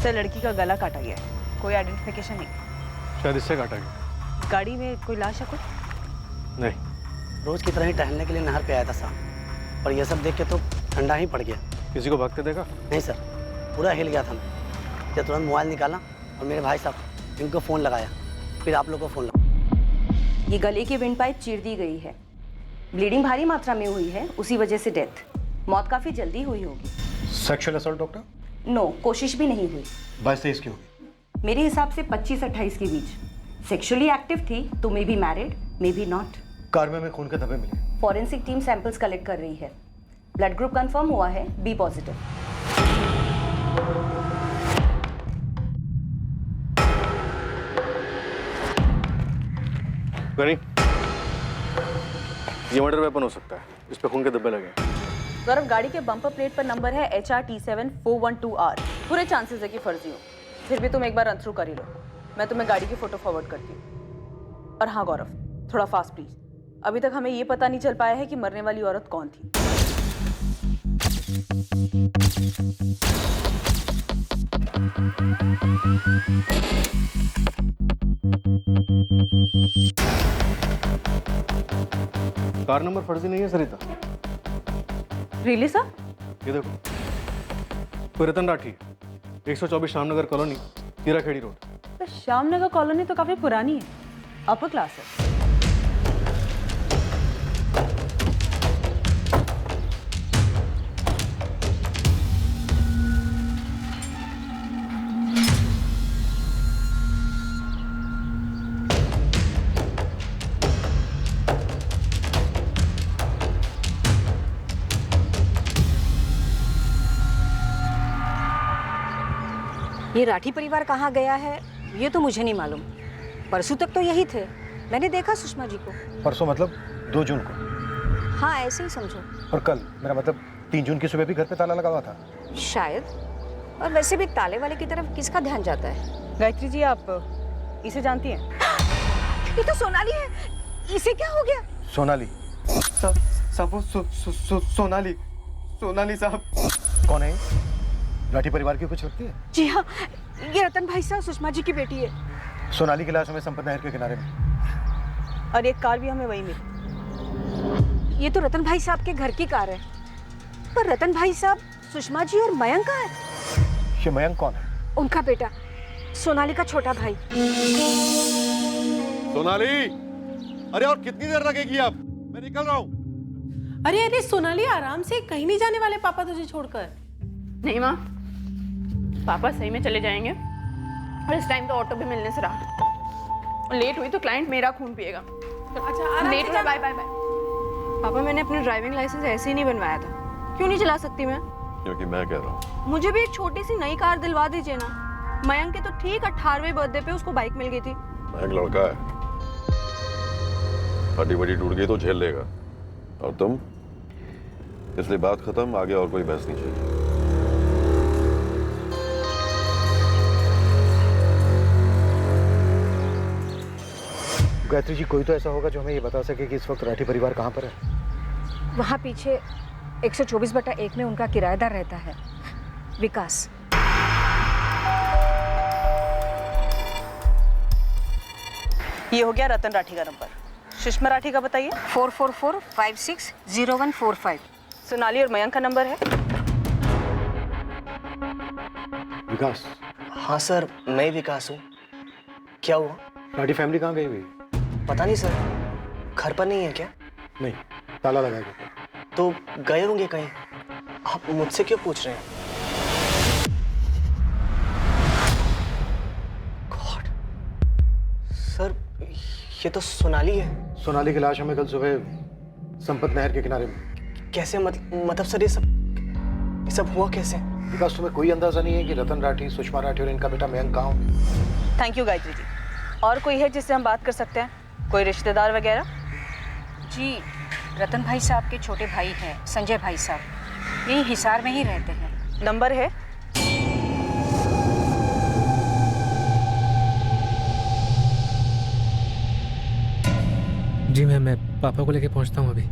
Sir लड़की का गला काटा गया है, कोई आइडेंटिफिकेशन नहीं। शायद इससे काटा गया। गाड़ी में कोई लाश है कुछ? नहीं। रोज की तरह ही टहलने के लिए नहर पे आया था साहब, पर यह सब देख के तो ठंडा ही पड़ गया। किसी को भागते देखा? नहीं सर, पूरा हिल गया था मैं। जब तुरंत मोबाइल निकाला और मेरे भाई साहब इनको फ़ोन लगाया, फिर आप लोग को फ़ोन लगा। ये गले की विंड पाइप चीर दी गई है, ब्लीडिंग भारी मात्रा में हुई है, उसी वजह से डेथ। मौत काफ़ी जल्दी हुई होगी। Sexual assault doctor? नो, कोशिश भी नहीं हुई। 22-23 की होगी। मेरे हिसाब से 25-28 के बीच। सेक्सुअली एक्टिव थी तो may be married, may be not. Car में खून के धब्बे मिले। फॉरेंसिक टीम सैंपल्स कलेक्ट कर रही है। ब्लड ग्रुप कंफर्म हुआ है, बी पॉजिटिव। गनी, ये मर्डर वेपन हो सकता है, इस पे खून के धब्बे लगे। गौरव, गाड़ी के बम्पर प्लेट पर नंबर है HRT7412R। पूरे चांसेस है कि फर्जी हो, फिर भी तुम एक बार रन थ्रू कर ही लो। मैं तुम्हें गाड़ी की फोटो फॉरवर्ड करती हूँ। और हाँ गौरव, थोड़ा फास्ट प्लीज। अभी तक हमें ये पता नहीं चल पाया है कि मरने वाली औरत कौन थी। कार नंबर फर्जी नहीं है सरिता। Really sir? ये देखो, कोई रतन राठी, 124 श्यामनगर कॉलोनी, हीराखेड़ी रोड। तो श्यामनगर कॉलोनी तो काफी पुरानी है, अपर क्लास है। ये राठी परिवार कहाँ गया है ये तो मुझे नहीं मालूम। परसों तक तो यही थे, मैंने देखा सुषमा जी को। परसों मतलब 2 जून को? हाँ ऐसे ही समझो। और कल, मेरा मतलब 3 जून की सुबह भी घर पे ताला लगा हुआ था। शायद। और वैसे भी ताले वाले की तरफ किसका ध्यान जाता है? गायत्री जी, आप इसे जानती हैं? ये तो सोनाली है, इसे क्या हो गया? सोनाली? साहब सोनाली साहब। कौन है? राठी परिवार की कुछ लगती है? जी हाँ, ये रतन भाई साहब सुषमा जी की बेटी है। सोनाली की लाश हमें संपत नहर के किनारे में। और एक कार भी हमें वही मिली। ये तो रतन भाई साहब के घर की कार है, पर रतन भाई साहब, सुषमा जी और मयंक कहाँ है? ये मयंक कौन है? उनका बेटा, सोनाली का छोटा भाई। सोनाली, अरे और कितनी देर लगेगी? अब मैं निकल रहा हूँ। अरे सोनाली, आराम से, कहीं नहीं जाने वाले पापा तुझे छोड़कर। नहीं माँ, पापा सही में चले जाएंगे और इस टाइम तो ऑटो भी मिलने से रहा। लेट हुई तो क्लाइंट मेरा खून पिएगा। अच्छा, लेट हुआ, बाय बाय बाय। पापा, मैंने अपना ड्राइविंग लाइसेंस ऐसे ही नहीं बनवाया था। क्यों नहीं चला सकती मैं? क्योंकि मैं कह रहा हूँ। मुझे भी एक छोटी सी नई कार दिलवा दीजिए ना। मयंक के तो ठीक 18वें बर्थडे पे उसको बाइक मिल गई थी। मयंक लड़का है, हड्डी बड़ी टूट गई तो झेल लेगा। और तुम, इसलिए बात खत्म, आगे और कोई बहस नहीं चाहिए। गायत्री जी, कोई तो ऐसा होगा जो हमें ये बता सके कि इस वक्त राठी परिवार कहाँ पर है? वहाँ पीछे 124/1 में उनका किराएदार रहता है, विकास। ये हो गया रतन राठी का नंबर। सुषमा राठी का बताइए। 444560145। सोनाली और मयंक का नंबर है। विकास? हाँ सर, मैं विकास हूँ। क्या हुआ? राठी फैमिली कहाँ गई हुई? पता नहीं सर, घर पर नहीं है क्या? नहीं, ताला लगा गया। तो गए होंगे कहीं। आप मुझसे क्यों पूछ रहे हैं? गॉड सर, ये तो सोनाली है। सोनाली की लाश हमें कल सुबह संपत नहर के किनारे में। कैसे? मतलब सर, ये सब हुआ कैसे? विकास, तुम्हें कोई अंदाजा नहीं है कि रतन राठी, सुषमा राठी और इनका बेटा मयंक कहाँ होंगे? Thank you Gayatri ji. और कोई है जिससे हम बात कर सकते हैं? कोई रिश्तेदार वगैरह? जी, रतन भाई साहब के छोटे भाई हैं, संजय भाई साहब, यही हिसार में ही रहते हैं। नंबर है? जी मैम, मैं पापा को लेके पहुंचता हूँ अभी।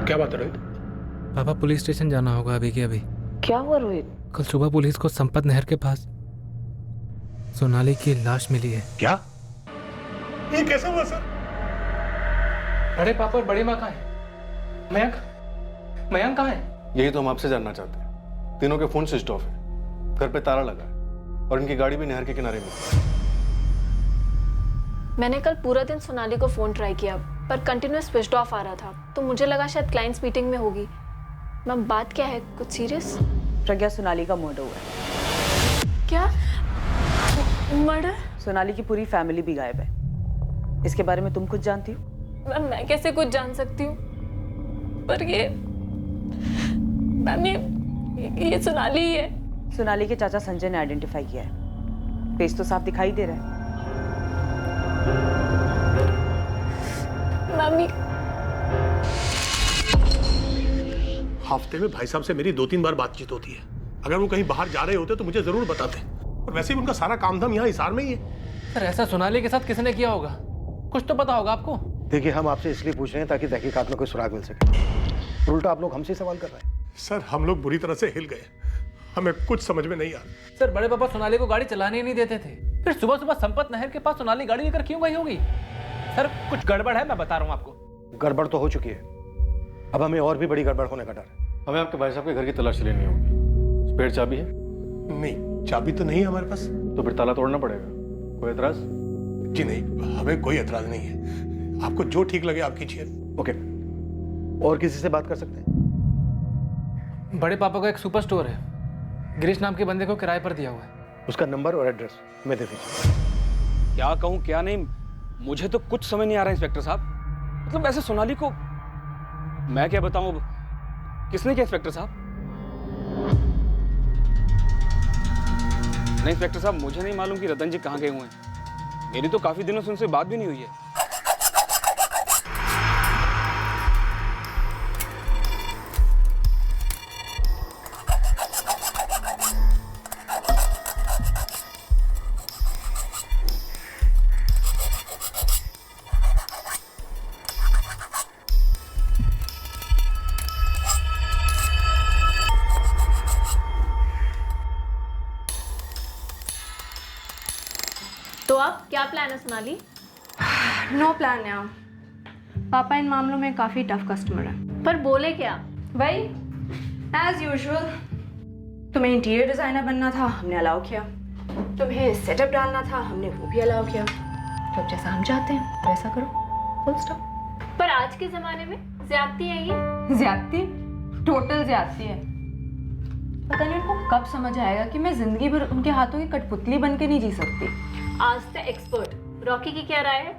क्या बात है रोहित? पापा पुलिस स्टेशन जाना होगा अभी के अभी। क्या हुआ रोहित? कल सुबह पुलिस को संपत नहर के पास सोनाली की लाश मिली है। क्या? ये कैसे हुआ सर? अरे पापा और बड़ी माँ कहाँ है? मयंक मयंक कहाँ है? यही तो हम आपसे जानना चाहते हैं। तीनों के फोन स्विच ऑफ है, घर पे ताला लगा है और इनकी गाड़ी भी नहर के किनारे में। मैंने कल पूरा दिन सोनाली को फ़ोन ट्राई किया पर कंटिन्यूस स्विच्ड ऑफ आ रहा था, तो मुझे लगा शायद क्लाइंट्स मीटिंग में होगी। मैम बात क्या है, कुछ सीरियस? प्रज्ञा, सोनाली का मर्डर हुआ है। क्या? मर्डर? सोनाली की पूरी फैमिली भी गायब है। इसके बारे में तुम कुछ जानती हो? मैम मैं कैसे कुछ जान सकती हूँ? पर ये मैम ये सोनाली ही है। सोनाली के चाचा संजय ने आइडेंटिफाई किया है। फेस तो साफ दिखाई दे रहा है। मम्मी हफ्ते में भाई साहब से मेरी 2-3 बार बातचीत होती है। अगर वो कहीं बाहर जा रहे होते तो मुझे जरूर बताते। और वैसे भी उनका सारा काम धाम यहाँ हिसार में ही है। सर ऐसा सोनाली के साथ किसने किया होगा? कुछ तो पता होगा आपको। देखिए, हम आपसे इसलिए पूछ रहे हैं ताकि तहकीकात में कोई सुराग मिल सके। उल्टा आप लोग हमसे सवाल कर रहे हैं। सर हम लोग बुरी तरह से हिल गए, हमें कुछ समझ में नहीं आ रहा। सर बड़े पापा सोनाली को गाड़ी चलाने ही नहीं देते थे, फिर सुबह सुबह संपत नहर के पास सोनाली गाड़ी लेकर क्यों गई होगी? सर कुछ गड़बड़ है, मैं बता रहा हूँ आपको। गड़बड़ तो हो चुकी है, अब हमें और भी बड़ी गड़बड़ होने का डर है। हमें आपके भाई साहब के घर की तलाशी लेनी होगी। स्पेयर चाबी है? नहीं, चाबी तो नहीं है हमारे पास। तो फिर ताला तोड़ना पड़ेगा। कोई एतराज? जी नहीं, हमें कोई एतराज नहीं है। आपको जो ठीक लगे आप कीजिए। ओके, और किसी से बात कर सकते हैं? बड़े पापा का एक सुपर स्टोर है, गिरीश नाम के बंदे को किराए पर दिया हुआ है। उसका नंबर और एड्रेस मैं दे दीजिए। क्या कहूँ क्या नहीं, मुझे तो कुछ समझ नहीं आ रहा इंस्पेक्टर साहब। मतलब ऐसे सोनाली को मैं क्या बताऊं, किसने किया इंस्पेक्टर साहब? नहीं इंस्पेक्टर साहब, मुझे नहीं मालूम कि रतन जी कहाँ गए हुए हैं। मेरी तो काफी दिनों से उनसे बात भी नहीं हुई है। तो अब क्या प्लान है सोनाली? नो प्लान है। पापा इन मामलों में काफ़ी टफ कस्टमर है। पर बोले क्या? वही एज यूजुअल। तुम्हें इंटीरियर डिज़ाइनर बनना था, हमने अलाउ किया। तुम्हें सेटअप डालना था, हमने वो भी अलाउ किया। तो अब जैसा हम चाहते हैं वैसा करो, फुल स्टॉप। पर आज के ज़माने में ज्यादती है ये। ज्यादती? टोटल ज्यादती है। पता नहीं उनको कब समझ आएगा कि मैं जिंदगी भर उनके हाथों की कठपुतली बन के नहीं जी सकती। आज द एक्सपर्ट रॉकी की क्या राय है?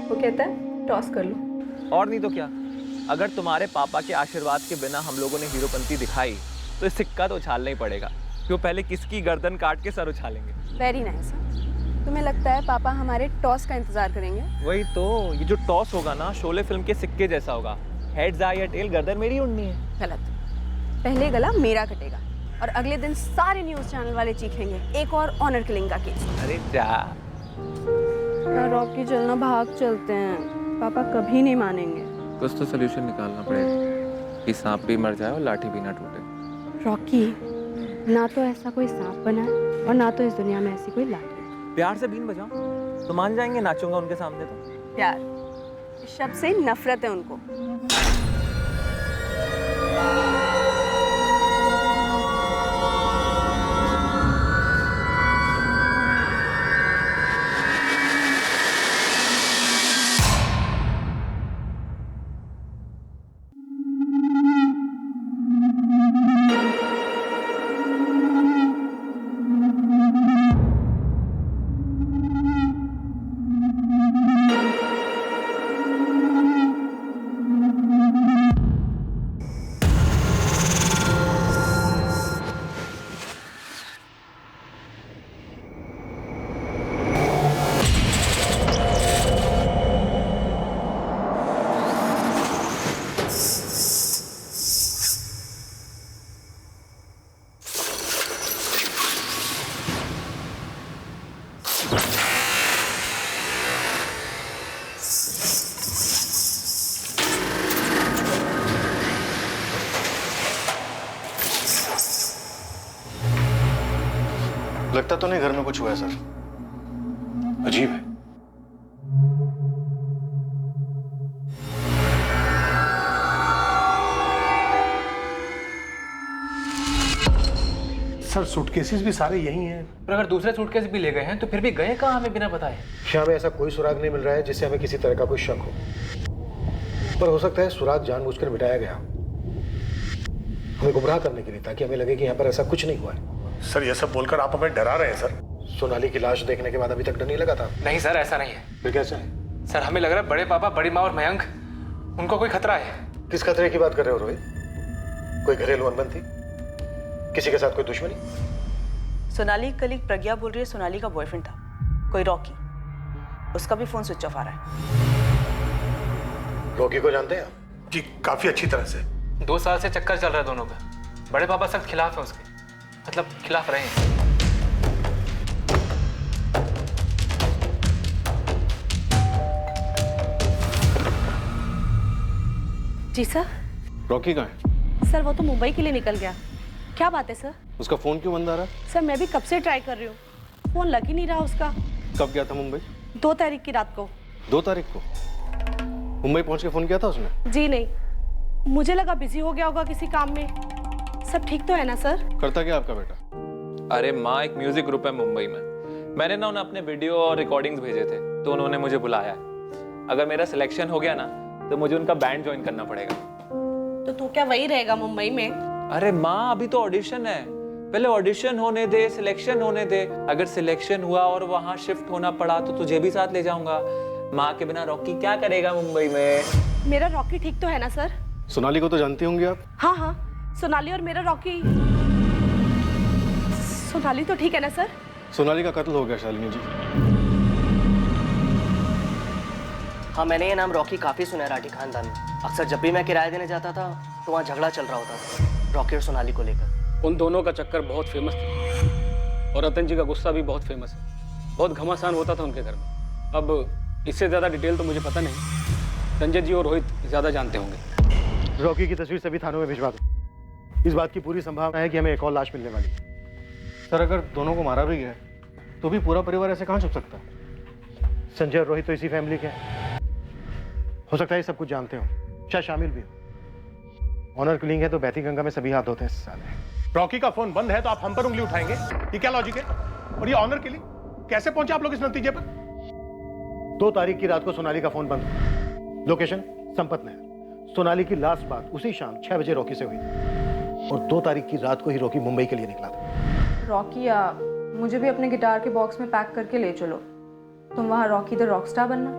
वो कहता है टॉस कर लो। और नहीं तो क्या, अगर तुम्हारे पापा के आशीर्वाद के बिना हम लोगों ने हीरोपंती दिखाई तो इस सिक्का तो उछालना ही पड़ेगा। क्यों, पहले किसकी गर्दन काट के सर उछालेंगे। Very nice. तुम्हें लगता है पापा हमारे टॉस का इंतजार करेंगे? वही तो, ये जो टॉस होगा ना शोले फिल्म के सिक्के जैसा होगा। हेड्स आए या टेल, गर्दन मेरी उड़नी है। गलत। पहले गला मेरा कटेगा और अगले दिन सारे न्यूज़ चैनल वाले चीखेंगे एक और ऑनर किलिंग का केस। अरे जा रॉकी, चलना भाग चलते हैं। पापा कभी नहीं मानेंगे। कुछ तो सोल्यूशन निकालना पड़ेगा कि सांप भी मर जाए और लाठी भी ना टूटे। रॉकी, ना तो ऐसा कोई सांप बना है और ना तो इस दुनिया में ऐसी कोई लाठी। प्यार से बीन बजाओ तो मान जाएंगे, नाचूंगा उनके सामने तो। प्यार, इस शब्द से नफरत है उनको। लगता तो नहीं घर में कुछ हुआ है सर। अजीब है। सर सूटकेसेस भी सारे यही हैं। पर अगर दूसरे सूटकेस भी ले गए हैं तो फिर भी गए कहाँ हमें बिना बताए? यहाँ में ऐसा कोई सुराग नहीं मिल रहा है जिससे हमें किसी तरह का कोई शक हो, पर हो सकता है सुराग जानबूझकर मिटाया गया हमें गुमराह करने के लिए, ताकि हमें लगे कि यहाँ पर ऐसा कुछ नहीं हुआ है। सर ये सब बोलकर आप हमें डरा रहे हैं सर। सोनाली की लाश देखने के बाद अभी तक डर नहीं लगा था? नहीं सर, ऐसा नहीं है। फिर कैसा है? सर हमें लग रहा है बड़े पापा, बड़ी माँ और मयंक, उनको कोई खतरा है। किस खतरे की बात कर रहे हो रोहित? कोई घरेलू अनबन थी? किसी के साथ कोई दुश्मनी? सोनाली कलीग प्रज्ञा बोल रही है सोनाली का बॉयफ्रेंड था कोई रॉकी, उसका भी फोन स्विच ऑफ आ रहा है। रॉकी को जानते हैं आप? जी काफी अच्छी तरह से। 2 साल से चक्कर चल रहा है दोनों का। बड़े पापा सख्त खिलाफ है उसके, मतलब खिलाफ रहे हैं। जी सर। रॉकी कहाँ है? सर वो तो मुंबई के लिए निकल गया। क्या बात है सर? उसका फोन क्यों बंद आ रहा है? सर मैं भी कब से ट्राई कर रही हूँ, फोन लग ही नहीं रहा उसका। कब गया था मुंबई? 2 तारीख की रात को। 2 तारीख को मुंबई पहुंच के फोन किया था उसने? जी नहीं, मुझे लगा बिजी हो गया होगा किसी काम में। सब ठीक तो है ना सर? करता क्या आपका बेटा? अरे माँ, एक म्यूजिक ग्रुप है मुंबई में। मैंने ना उन्हें अपने वीडियो और रिकॉर्डिंग्स भेजे थे, तो उन्होंने मुझे बुलाया। अगर मेरा सिलेक्शन हो गया ना तो मुझे उनका बैंड ज्वाइन करना पड़ेगा। तो तू क्या वही रहेगा मुंबई में? अरे माँ, अभी तो ऑडिशन है, पहले ऑडिशन होने दे, सिलेक्शन होने दे। अगर सिलेक्शन हुआ और वहाँ शिफ्ट होना पड़ा तो तुझे भी साथ ले जाऊंगा। माँ के बिना रॉकी क्या करेगा मुंबई में? मेरा रॉकी ठीक तो है ना सर? सोनाली को तो जानती होंगी आप? हाँ हाँ, सोनाली और मेरा रॉकी। सोनाली तो ठीक है ना सर? सोनाली का कत्ल हो गया शालिनी जी। हाँ, मैंने ये नाम रॉकी काफ़ी सुना है राठी खानदान में। अक्सर जब भी मैं किराया देने जाता था तो वहाँ झगड़ा चल रहा होता था रॉकी और सोनाली को लेकर। उन दोनों का चक्कर बहुत फेमस था और रतन जी का गुस्सा भी बहुत फेमस है। बहुत घमासान होता था उनके घर में। अब इससे ज़्यादा डिटेल तो मुझे पता नहीं, संजय जी और रोहित ज़्यादा जानते होंगे। रॉकी की तस्वीर सभी थानों में भिजवा दो। इस बात की पूरी संभावना है कि हमें एक और लाश मिलने वाली है। सर अगर दोनों को मारा भी गया तो भी पूरा परिवार ऐसे कहाँ छुप सकता है? संजय और रोहित तो इसी फैमिली के हैं। हो सकता है सब कुछ जानते हो, शायद शामिल भी हो। ऑनर किलिंग है तो बहती गंगा में सभी हाथ धोते हैं इस साल में। रॉकी का फोन बंद है तो आप हम पर उंगली उठाएंगे? ये क्या लॉजिक है? और ये ऑनर किलिंग कैसे पहुंचे आप लोग इस नतीजे पर? 2 तारीख की रात को सोनाली का फोन बंद हुआ। लोकेशन संपत नगर। सोनाली की लास्ट बात उसी शाम 6 बजे रॉकी से हुई और 2 तारीख की रात को ही रॉकी मुंबई के लिए निकला था। रॉकी, मुझे भी अपने गिटार के बॉक्स में पैक करके ले चलो। तुम वहाँ रॉकी द रॉकस्टार बनना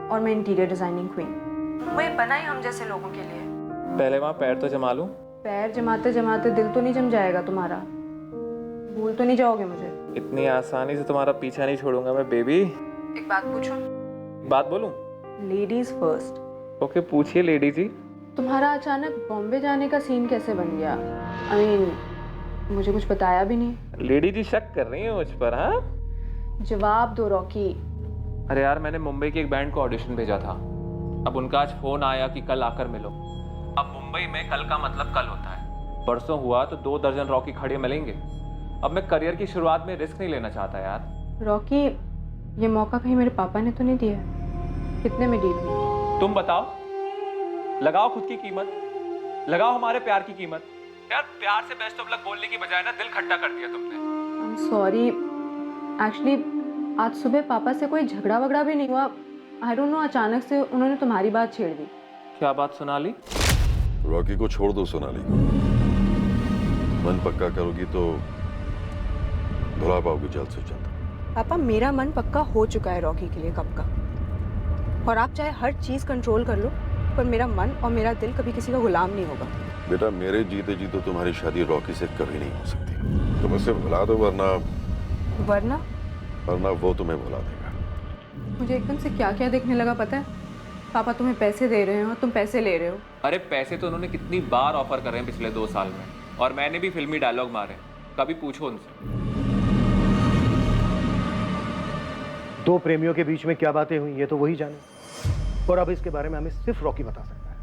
और मैं इंटीरियर डिजाइनिंग क्वीन। मुंबई बना ही हम जैसे लोगों के लिए। पहले वहाँ पैर तो जमा लूं। पैर जमाते जमाते दिल तो नहीं जम जाएगा तुम्हारा? भूल तो नहीं जाओगे मुझे? इतनी आसानी से तुम्हारा पीछा नहीं छोड़ूंगा मैं बेबी। एक बात पूछूं? बात बोलूं? Ladies first. ओके, पूछिए लेडी जी। तुम्हारा अचानक बॉम्बे जाने का सीन कैसे बन गया? आई मीन, मुझे कुछ बताया भी नहीं। लेडी जी शक कर रही है मुझ पर? हाँ, जवाब दो रॉकी। अरे यार, मैंने मुंबई के एक बैंड को ऑडिशन भेजा था। अब उनका आज फोन आया कि कल आकर मिलो। अब मुंबई में कल का मतलब कल होता है। परसों हुआ तो 2 दर्जन रॉकी खड़े मिलेंगे। अब मैं करियर की शुरुआत में रिस्क नहीं लेना चाहता यार। रॉकी, ये मौका कहीं मेरे पापा ने तो नहीं दिया? कितने में डील हुई? तुम बताओ, लगाओ खुद की कीमत, लगाओ हमारे प्यार की कीमत। यार, प्यार से बेस्ट ऑफ लक बोलने की बजाय ना दिल खट्टा कर दिया तुमने। आई एम सॉरी, एक्चुअली आज सुबह पापा से कोई झगड़ा वगड़ा भी नहीं हुआ। आई डोंट नो, अचानक से उन्होंने तुम्हारी बात छेड़ दी। क्या बात सोनाली? रॉकी को छोड़ दो सोनाली, मन पक्का करोगी तो भुला पाओगी जल्द से जल्द। पापा, मेरा मन पक्का हो चुका है रॉकी के लिए कब का। और आप चाहे हर चीज कंट्रोल कर लो, पर मेरा मन और मेरा दिल कभी किसी का गुलाम नहीं होगा। बेटा, मेरे जीते जी तो तुम्हारी शादी रॉकी से कभी नहीं हो सकती। तुम उसे भुला दो, वरना वो तुम्हें भुला देगा। मुझे एकदम से क्या क्या देखने लगा पता है? पापा तुम्हें पैसे दे रहे हो और तुम पैसे ले रहे हो। अरे पैसे तो उन्होंने कितनी बार ऑफर कर रहे हैं पिछले 2 साल में, और मैंने भी फिल्मी डायलॉग मारे। कभी पूछो उनसे। 2 प्रेमियों के बीच में क्या बातें हुई ये तो वही जाने, और अब इसके बारे में हमें सिर्फ रॉकी बता सकता है।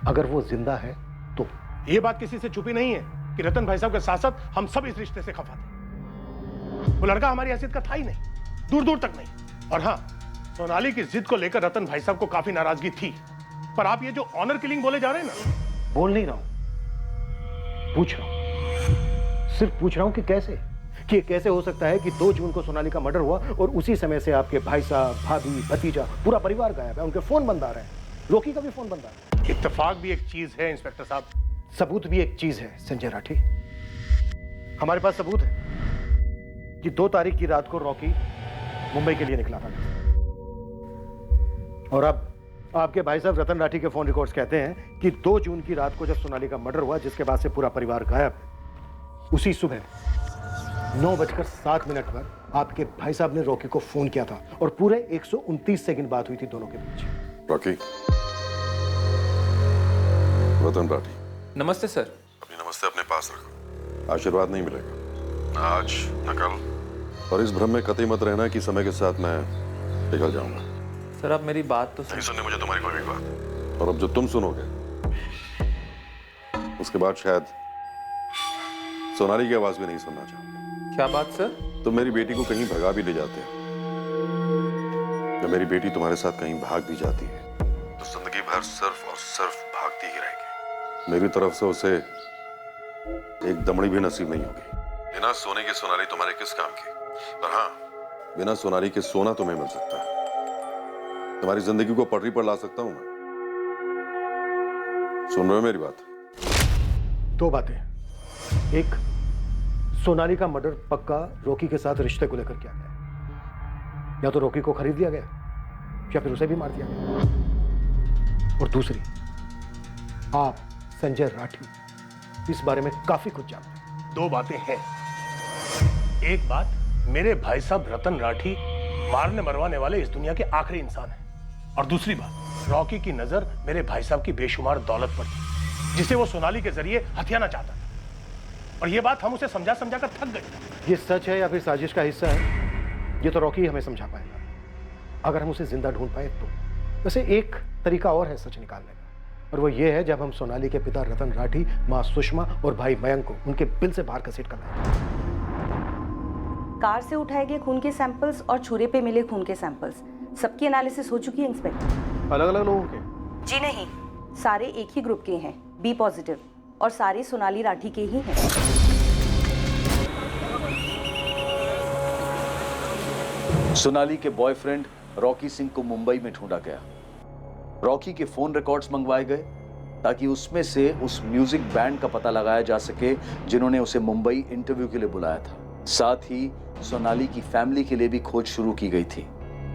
अगर वो जिंदा है तो। ये बात किसी से छुपी नहीं है कि रतन भाई साहब के साथ साथ हम सब इस रिश्ते से खफा थे। वो लड़का हमारी हैसियत का था ही नहीं, दूर दूर तक नहीं। और हाँ, सोनाली की जिद को लेकर रतन भाई साहब को काफी नाराजगी थी। पर आप ये जो ऑनर किलिंग बोले जा रहे हैं ना, बोल नहीं रहा हूं, पूछ रहा हूं, सिर्फ पूछ रहा हूं कि कैसे, कि ये कैसे हो सकता है कि 2 जून को सोनाली का मर्डर हुआ और उसी समय से आपके भाई साहब, भाभी, भतीजा, पूरा परिवार गायब है, उनके फोन बंद आ रहे हैं, रॉकी का भी फोन बंद आ रहा है। इत्तेफाक भी एक चीज है इंस्पेक्टर साहब, सबूत भी एक चीज है संजय राठी। हमारे पास सबूत है कि 2 तारीख की रात को रॉकी मुंबई के लिए निकला था और अब आपके भाई साहब रतन राठी के फोन रिकॉर्ड्स कहते हैं कि 2 जून की रात को जब सोनाली का मर्डर हुआ, जिसके बाद से पूरा परिवार गायब, उसी सुबह 9:07 पर आपके भाई साहब ने रॉकी को फोन किया था और पूरे 129 सेकंड बात हुई थी दोनों के बीच। रॉकी, रतन राठी। नमस्ते सर। अपनी नमस्ते अपने पास रखो, आशीर्वाद नहीं मिलेगा ना आज न कल। और इस भ्रम में कतई मत रहना कि समय के साथ मैं पिघल जाऊंगा। सर आप मेरी बात तो नहीं सुननी मुझे तुम्हारी कोई भी बात, और अब जो तुम सुनोगे उसके बाद शायद सोनाली की आवाज भी नहीं सुनना चाहोगे। क्या बात सर? तुम मेरी बेटी को कहीं भगा भी ले जाते हो, या मेरी बेटी तुम्हारे साथ कहीं भाग भी जाती है तो जिंदगी भर सिर्फ और सिर्फ भागती ही रहेगी। मेरी तरफ से उसे एक दमड़ी भी नसीब नहीं होगी। बिना सोने की सोनाली तुम्हारे किस काम की? पर हाँ, बिना सोनाली के सोना तुम्हें मिल सकता है। तुम्हारी जिंदगी को पटरी पर ला सकता हूं मैं। सुन रहे हो मेरी बात? 2 बातें। एक, सोनाली का मर्डर पक्का रॉकी के साथ रिश्ते को लेकर किया गया, या तो रॉकी को खरीद दिया गया या फिर उसे भी मार दिया गया। और दूसरी, आप संजय राठी इस बारे में काफी कुछ जानते हैं। 2 बातें हैं। एक बात, मेरे भाई साहब रतन राठी मारने मरवाने वाले इस दुनिया के आखिरी इंसान हैं। और दूसरी बात, रॉकी की नजर मेरे भाई साहब की बेशुमार दौलत पर थी, जिसे वो सोनाली के जरिए हथियाना चाहता था। और ये बात हम उसे समझा समझा कर थक गए। ये सच है या फिर साजिश का हिस्सा है, ये तो रॉकी हमें समझा पाएगा, अगर हम उसे जिंदा ढूंढ पाए तो। वैसे एक तरीका और है सच निकालने का, और वो ये है जब हम सोनाली के पिता रतन राठी, मां सुषमा और भाई मयंक को उनके बिल से बाहर घसीट कर लाएंगे। कार से उठाए गए खून के सैंपल्स और छुरे पे मिले खून के सैंपल्स, सबकी एनालिसिस हो चुकी है इंस्पेक्टर। अलग अलग लोगों के? जी नहीं, सारे एक ही ग्रुप के हैं, बी पॉजिटिव, और सारे सोनाली राठी के ही हैं। सोनाली के बॉयफ्रेंड रॉकी सिंह को मुंबई में ढूंढा गया। रॉकी के फोन रिकॉर्ड्स मंगवाए गए ताकि उसमें से उस म्यूजिक बैंड का पता लगाया जा सके जिन्होंने उसे मुंबई इंटरव्यू के लिए बुलाया था। साथ ही सोनाली की फैमिली के लिए भी खोज शुरू की गई थी।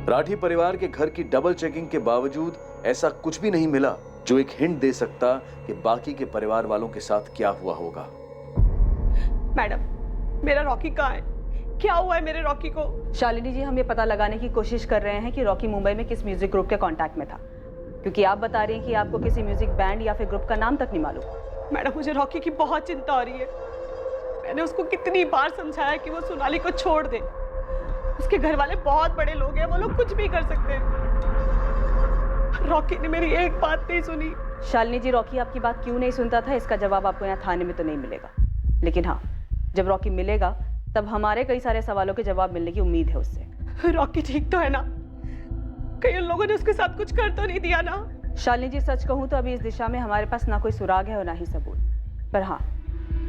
राठी परिवार के घर की डबल चेकिंग के बावजूद ऐसा कुछ भी नहीं मिला जो एक हिंट दे सकता कि बाकी के परिवार वालों के साथ क्या हुआ होगा। मैडम, मेरा रॉकी कहाँ है? क्या हुआ है मेरे रॉकी को? शालिनी जी, हम ये पता लगाने की कोशिश कर रहे हैं कि रॉकी मुंबई में किस म्यूजिक ग्रुप के कांटेक्ट में था, क्योंकि आप बता रही हैं कि आपको किसी म्यूजिक बैंड या फिर ग्रुप का नाम तक नहीं मालूम। मैडम, मुझे रॉकी की बहुत चिंता हो रही है। मैंने उसको कितनी बार समझाया कि वो सोनाली को छोड़ दे। उसके घर वाले बहुत बड़े लोग हैं, वो लोग कुछ भी कर सकते हैं। रॉकी ने मेरी एक बात नहीं सुनी। शालिनी जी, रॉकी आपकी बात क्यों नहीं सुनता था इसका जवाब आपको यहाँ थाने में तो नहीं मिलेगा, लेकिन हाँ, जब रॉकी मिलेगा तब हमारे कई सारे सवालों के जवाब मिलने की उम्मीद है उससे। रॉकी ठीक तो है ना? कहीं उन लोगों ने उसके साथ कुछ कर तो नहीं दिया ना? शालिनी जी, सच कहूँ तो अभी इस दिशा में हमारे पास ना कोई सुराग है और ना ही सबूत। पर हाँ,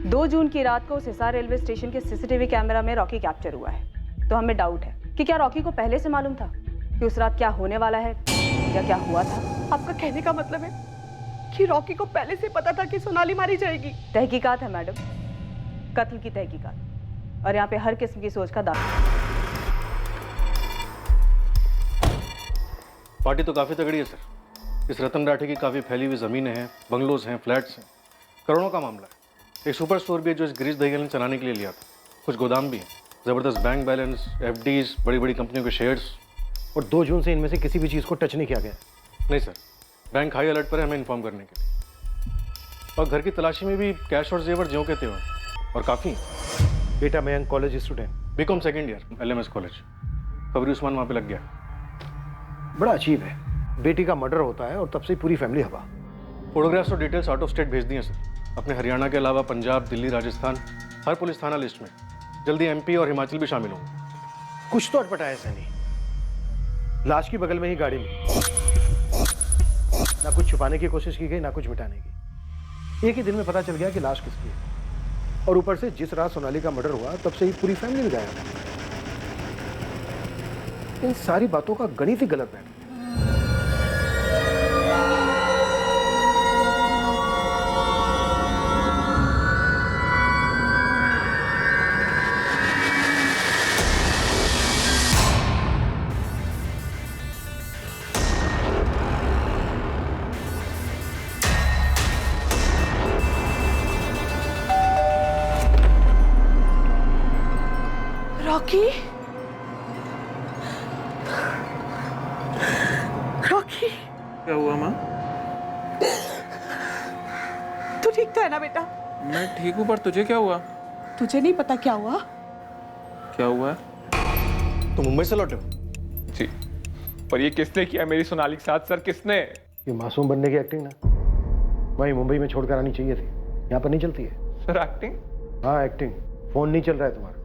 2 जून की रात को उस हिसार रेलवे स्टेशन के सीसीटीवी कैमरा में रॉकी कैप्चर हुआ है। तो हमें डाउट है कि क्या रॉकी को पहले से मालूम था कि उस रात क्या होने वाला है या क्या हुआ था। आपका कहने का मतलब है कि रॉकी को पहले से पता था कि सोनाली मारी जाएगी? तहकीकात है मैडम, कत्ल की तहकीकात, और यहाँ पे हर किस्म की सोच का दाखिल। पार्टी तो काफ़ी तगड़ी है सर। इस रतन राठी की काफ़ी फैली हुई ज़मीनें हैं, बंगलोज हैं, फ्लैट्स हैं, करोड़ों का मामला है। एक सुपर स्टोर भी है जो इस गिरीश दहिया ने चलाने के लिए लिया था। कुछ गोदाम भी हैं, ज़बरदस्त बैंक बैलेंस, एफडीज, बड़ी बड़ी कंपनियों के शेयर्स। और 2 जून से इनमें से किसी भी चीज़ को टच नहीं किया गया? नहीं सर, बैंक हाई अलर्ट पर है हमें इन्फॉर्म करने के लिए। और घर की तलाशी में भी कैश और जेवर ज्यों के त्यों हैं, और काफ़ी। बेटा Mayank college student, B Com second year, LMS college. खबरी उस्मान वहाँ पे लग गया। बड़ा अजीब है, बेटी का मर्डर होता है और तब से पूरी फैमिली हवा। फोटोग्राफ्स और डिटेल्स आउट ऑफ स्टेट भेज दिए सर, अपने हरियाणा के अलावा पंजाब, दिल्ली, राजस्थान, हर पुलिस थाना लिस्ट में। जल्दी एमपी और हिमाचल भी शामिल होंगे। कुछ तो अटपटा है सैनी। लाश की बगल में ही गाड़ी मिली, ना कुछ छुपाने की कोशिश की गई ना कुछ मिटाने की। एक ही दिन में पता चल गया कि लाश किसकी है। और ऊपर से जिस रात सोनाली का मर्डर हुआ तब से ही पूरी फैमिली गायब है। इन सारी बातों का गणित ही गलत है। रॉकी, रॉकी, क्या हुआ माँ? तू ठीक तो है ना बेटा? मैं ठीक हूँ, पर तुझे क्या हुआ? तुझे नहीं पता क्या हुआ? क्या हुआ? तो मुंबई से लौटे हो? जी, पर ये किसने किया मेरी सोनाली के साथ सर? किसने? ये मासूम बनने की एक्टिंग ना वहीं मुंबई में छोड़कर आनी चाहिए थी। यहाँ पर नहीं चलती है। Sir acting? हाँ एक्टिंग। फोन नहीं चल रहा है तुम्हारा।